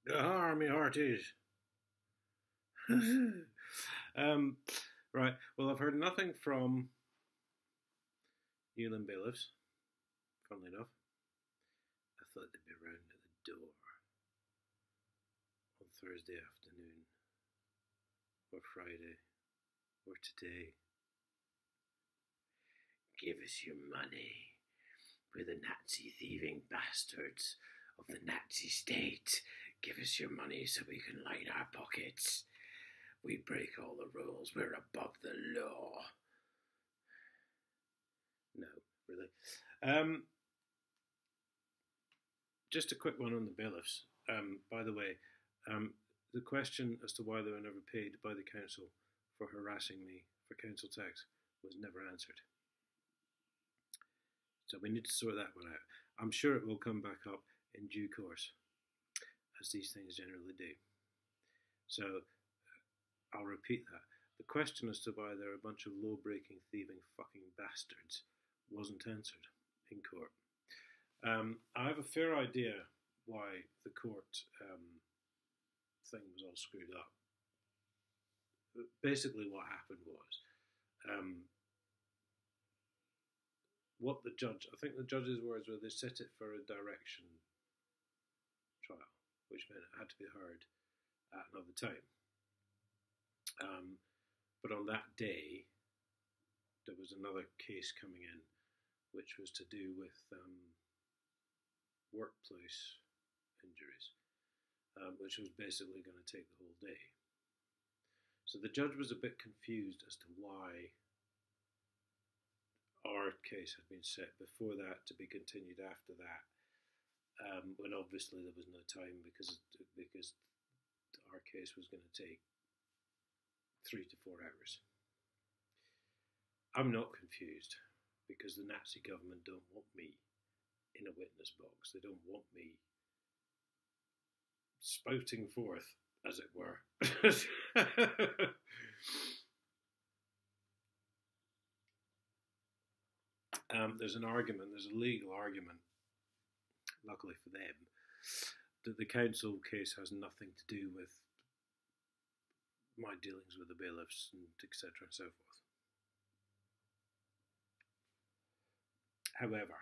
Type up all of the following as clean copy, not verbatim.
Gahar, me hearties. Right. Well, I've heard nothing from Newland bailiffs. Funnily enough, I thought they'd be round at the door on Thursday afternoon, or Friday, or today. Give us your money. We're the Nazi thieving bastards of the Nazi state. Give us your money so we can line our pockets. We break all the rules. We're above the law. No, really. Just a quick one on the bailiffs. By the way, the question as to why they were never paid by the council for harassing me for council tax was never answered. So we need to sort that one out. I'm sure it will come back up in due course, as these things generally do. So I'll repeat that. The question as to why they're a bunch of law-breaking, thieving fucking bastards wasn't answered in court. I have a fair idea why the court thing was all screwed up. Basically, what happened was what the judge, I think the judge's words were, they set it for a direction trial, which meant it had to be heard at another time. But on that day, there was another case coming in, which was to do with workplace injuries, which was basically going to take the whole day. So the judge was a bit confused as to why our case had been set before that to be continued after that, when obviously there was no time because our case was going to take 3 to 4 hours. I'm not confused because the Nazi government don't want me in a witness box. They don't want me spouting forth, as it were. There's an argument, there's a legal argument, luckily for them, that the council case has nothing to do with my dealings with the bailiffs and etc. and so forth. However,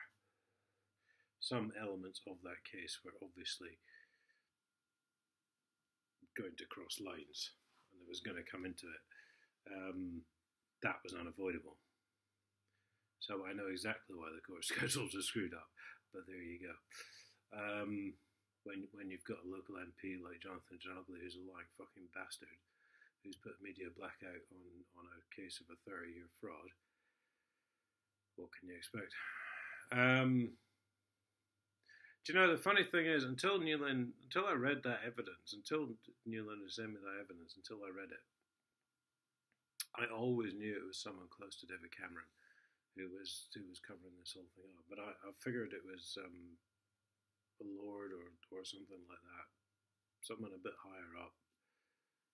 some elements of that case were obviously going to cross lines and there was going to come into it. That was unavoidable. So I know exactly why the court schedules are screwed up, but there you go. When you've got a local MP like Jonathan Ginogly, who's a lying fucking bastard, who's put media blackout on a case of a 30-year fraud, what can you expect? Do you know, the funny thing is, until I read that evidence, until Newland had sent me that evidence, until I read it, I always knew it was someone close to David Cameron who was covering this whole thing up. But I figured it was a lord or something like that, someone a bit higher up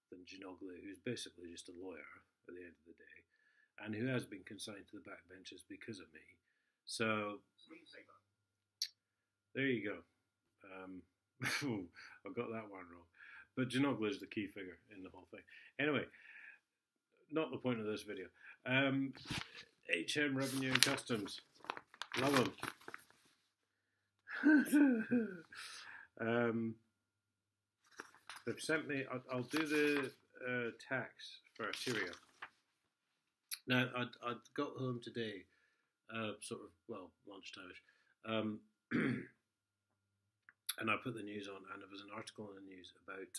than Ginogly, who's basically just a lawyer at the end of the day, and who has been consigned to the backbenches because of me. So there you go. I got that one wrong. But Ginogly is the key figure in the whole thing. Anyway, not the point of this video. HM Revenue and Customs. Love them. They've sent me, I'll do the tax for Syria. Now, I'd got home today, lunchtime-ish, and I put the news on, and there was an article in the news about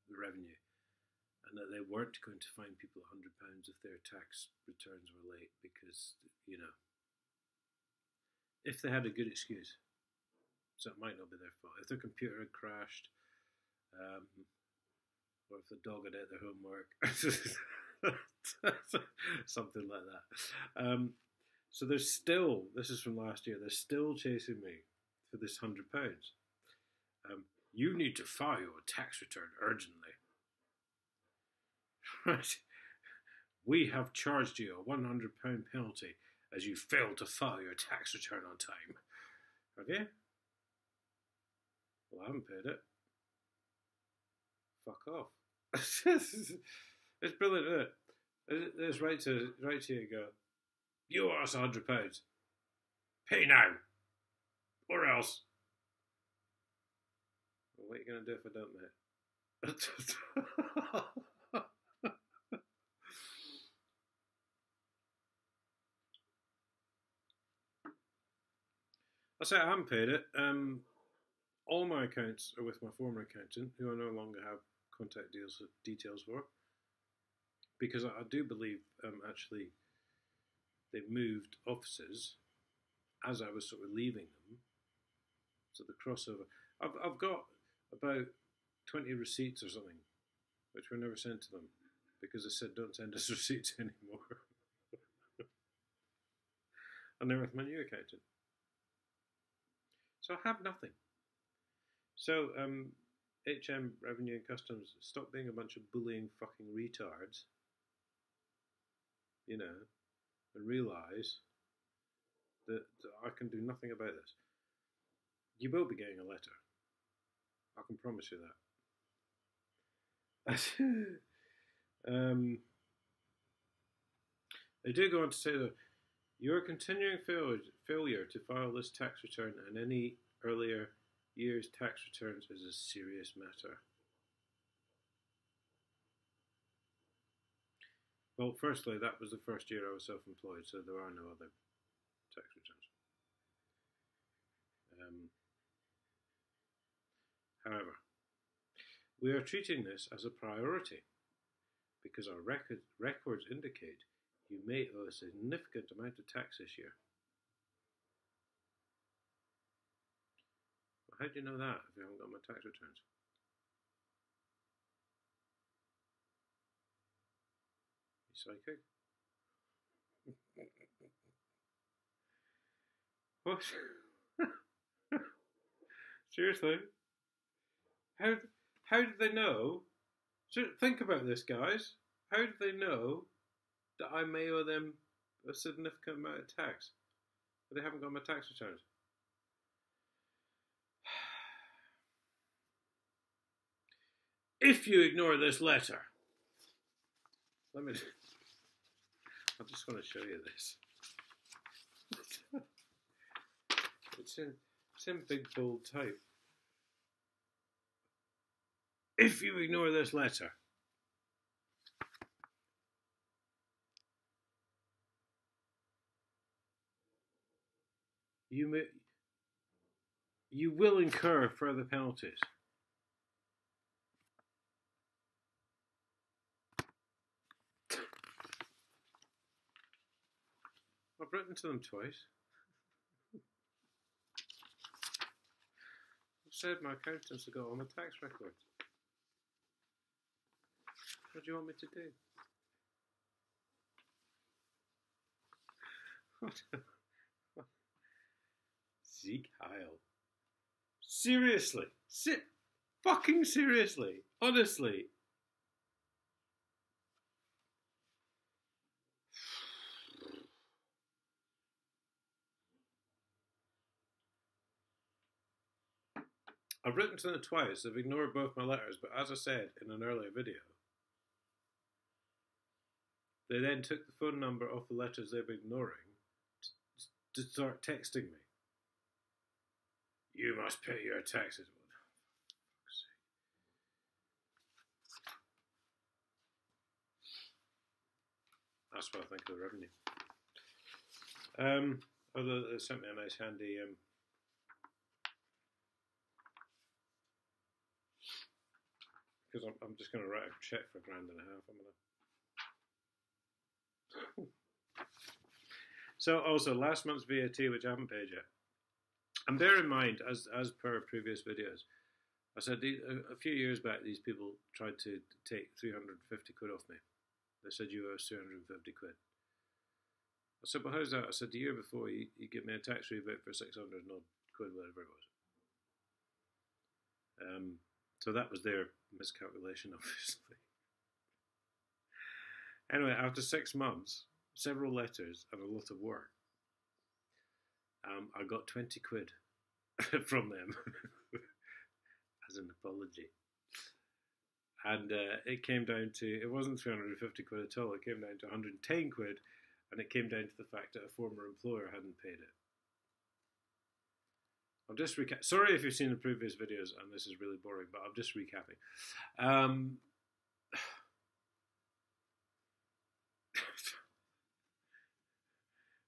the revenue, and that they weren't going to fine people £100 if their tax returns were late because, if they had a good excuse. So it might not be their fault. If their computer had crashed, or if the dog had ate their homework, something like that. So there's still, this is from last year, they're still chasing me for this £100. You need to file your tax return urgently. Right. We have charged you a £100 penalty as you failed to file your tax return on time. Okay? Well, I haven't paid it. Fuck off. It's brilliant, isn't it? It's right to you and go, you owe us £100. Pay now. Or else. Well, what are you going to do if I don't, mate? I say I haven't paid it. All my accounts are with my former accountant, who I no longer have contact details for, because I do believe actually they moved offices as I was sort of leaving them. So the crossover. I've got about 20 receipts or something, which were never sent to them because they said don't send us receipts anymore. And they're with my new accountant. So I have nothing. So HM Revenue and Customs, stop being a bunch of bullying fucking retards, you know, and realise that I can do nothing about this. You will be getting a letter. I can promise you that. They do go on to say that your continuing failure to file this tax return and any earlier year's tax returns is a serious matter. Well, firstly, that was the first year I was self-employed, so there are no other tax returns. However, we are treating this as a priority because our records indicate you may owe a significant amount of tax this year. Well, how do you know that if you haven't got my tax returns? You psychic? What? Seriously? How did they know? Think about this, guys. How did they know that I may owe them a significant amount of tax, but they haven't got my tax returns? If you ignore this letter, I just want to show you this. It's in big bold type. If you ignore this letter, you will incur further penalties. I've written to them twice. I've said my accountants have got all my tax records. What do you want me to do? What? Sieg Heil. Seriously. Fucking seriously. Honestly. I've written to them twice. They've ignored both my letters, but as I said in an earlier video, they then took the phone number off the letters they've been ignoring to start texting me. You must pay your taxes. That's what I think of the revenue. Although they sent me a nice handy because I'm just going to write a check for £1.5 grand. So also last month's VAT, which I haven't paid yet. And bear in mind, as per previous videos, I said a few years back these people tried to take 350 quid off me. They said you owe us 350 quid. I said, well, how's that? I said the year before you give me a tax rebate for 600 and odd quid, whatever it was. So that was their miscalculation, obviously. Anyway, after 6 months, several letters and a lot of work, I got 20 quid from them. technology. And it came down to, it wasn't 350 quid at all, it came down to 110 quid, and it came down to the fact that a former employer hadn't paid it. I'll just recap. Sorry if you've seen the previous videos and this is really boring, but I'm just recapping.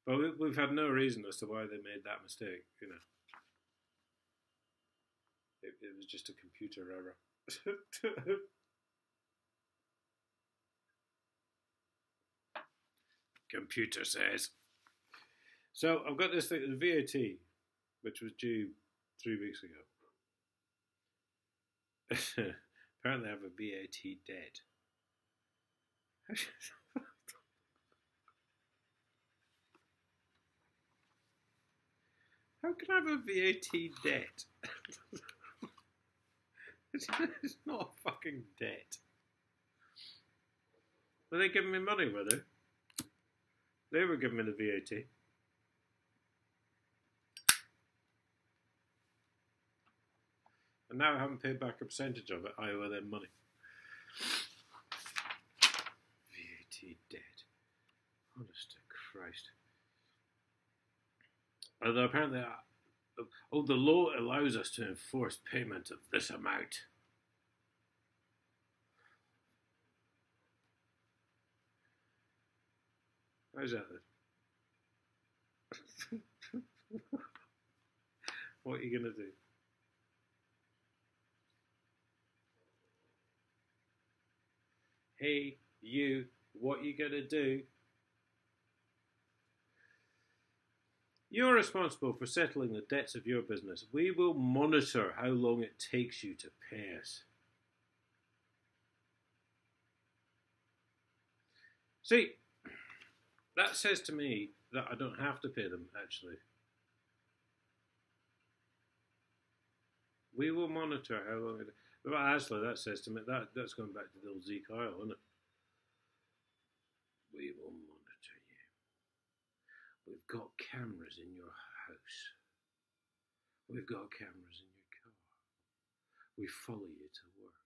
But we've had no reason as to why they made that mistake, you know. It was just a computer error. Computer says. So I've got this thing, the VAT, which was due 3 weeks ago. Apparently I have a VAT debt. How can I have a VAT debt? It's not a fucking debt. Were they giving me money, were they? They were giving me the VAT. And now I haven't paid back a percentage of it. I owe them money. VAT debt. Honest to Christ. Although apparently, the law allows us to enforce payment of this amount. How's that then? What are you going to do? Hey, you, what are you going to do? You're responsible for settling the debts of your business. We will monitor how long it takes you to pay us. See, that says to me that I don't have to pay them, actually. We will monitor how long it... Well, actually, that says to me, that's going back to the old Zeke Isle, isn't it? We will monitor you. We've got cameras in your house. We've got cameras in your car. We follow you to work.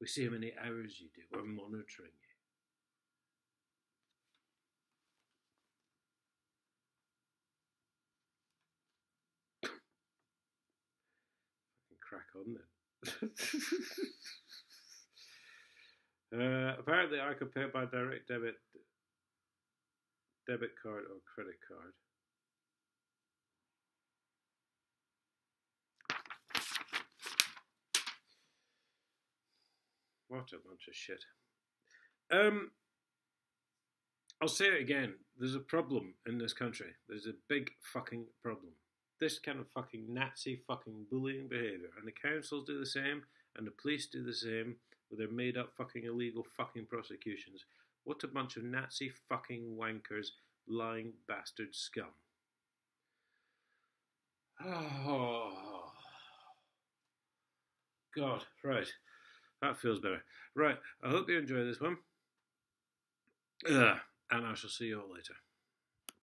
We see how many hours you do. We're monitoring you. Crack on then. Apparently I could pay by direct debit card or credit card. What a bunch of shit. I'll say it again. There's a problem in this country. There's a big fucking problem. This kind of fucking Nazi fucking bullying behaviour. And the councils do the same, and the police do the same, with their made up fucking illegal fucking prosecutions. What a bunch of Nazi fucking wankers, lying bastard scum. Oh. God, right. That feels better. Right, I hope you enjoy this one. And I shall see you all later.